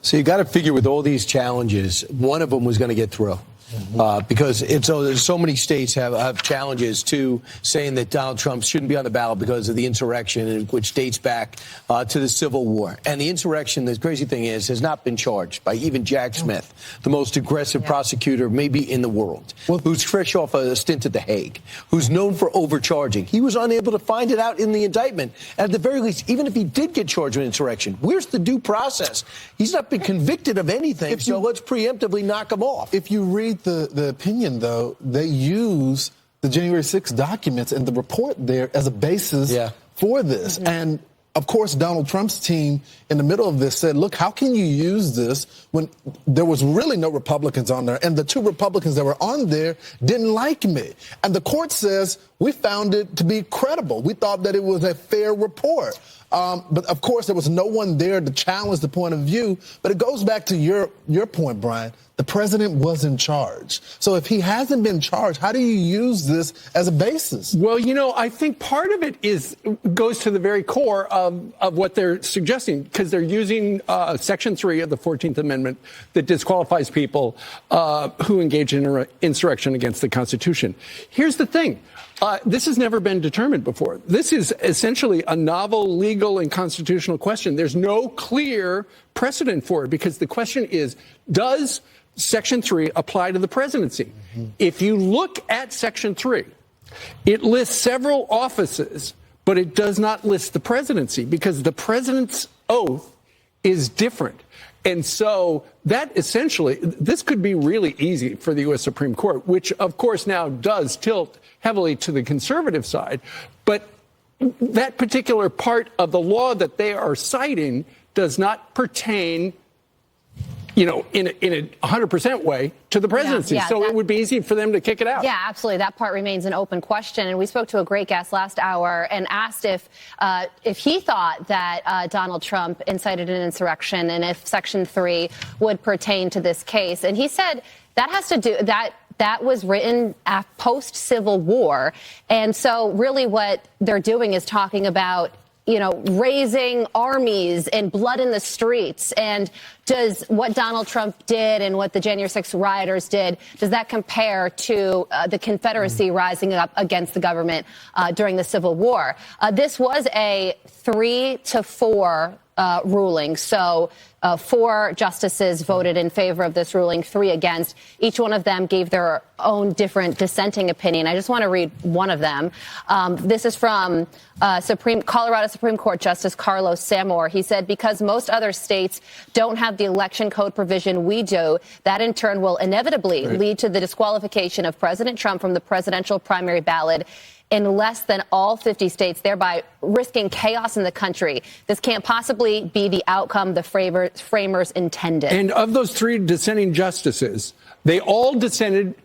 So you got to figure with all these challenges, one of them was going to get through. Because there's so many states have challenges to saying that Donald Trump shouldn't be on the ballot because of the insurrection, which dates back to the Civil War. And the insurrection, the crazy thing is, has not been charged by even Jack Smith, the most aggressive prosecutor maybe in the world, who's fresh off a stint at The Hague, who's known for overcharging. He was unable to find it out in the indictment. At the very least, even if he did get charged with insurrection, where's the due process? He's not been convicted of anything, so let's preemptively knock him off. If you read the opinion, though, they use the January 6th documents and the report there as a basis for this. And, of course, Donald Trump's team in the middle of this said, look, how can you use this when there was really no Republicans on there? And the two Republicans that were on there didn't like me. And the court says we found it to be credible. We thought that it was a fair report. But, of course, there was no one there to challenge the point of view. But it goes back to your point, Brian. The president was in charge. So if he hasn't been charged, how do you use this as a basis? Well, you know, I think part of it goes to the very core of what they're suggesting, because they're using Section 3 of the 14th Amendment that disqualifies people who engage in insurrection against the Constitution. Here's the thing. This has never been determined before. This is essentially a novel legal and constitutional question. There's no clear precedent for it, because the question is, does Section 3 apply to the presidency? If you look at Section 3, it lists several offices, but it does not list the presidency, because the president's oath is different. And so that essentially, this could be really easy for the U.S. Supreme Court, which, of course, now does tilt heavily to the conservative side. But that particular part of the law that they are citing does not pertain, you know, in a 100% way to the presidency. So it would be easy for them to kick it out. Yeah, absolutely. That part remains an open question. And we spoke to a great guest last hour and asked if he thought that Donald Trump incited an insurrection and if Section 3 would pertain to this case. And he said that has to do that was written post-Civil War. And so really what they're doing is talking about, you know, raising armies and blood in the streets. And does what Donald Trump did and what the January 6th rioters did, does that compare to the Confederacy rising up against the government during the Civil War? This was a 3-4 ruling. So 4 justices voted in favor of this ruling, 3 against. Each one of them gave their own different dissenting opinion. I just want to read one of them. This is from Colorado Supreme Court Justice Carlos Samore. He said, because most other states don't have the election code provision we do, that in turn will inevitably lead to the disqualification of President Trump from the presidential primary ballot in less than all 50 states, thereby risking chaos in the country. This can't possibly be the outcome the framers intended. And of those 3 dissenting justices, they all dissented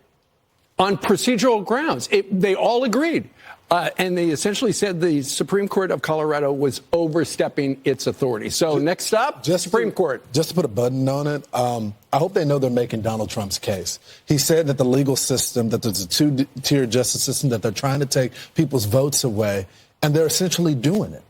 on procedural grounds. They all agreed. And they essentially said the Supreme Court of Colorado was overstepping its authority. So next up, Supreme Court. Just to put a button on it, I hope they know they're making Donald Trump's case. He said that the legal system, that there's a 2-tier justice system, that they're trying to take people's votes away, and they're essentially doing it.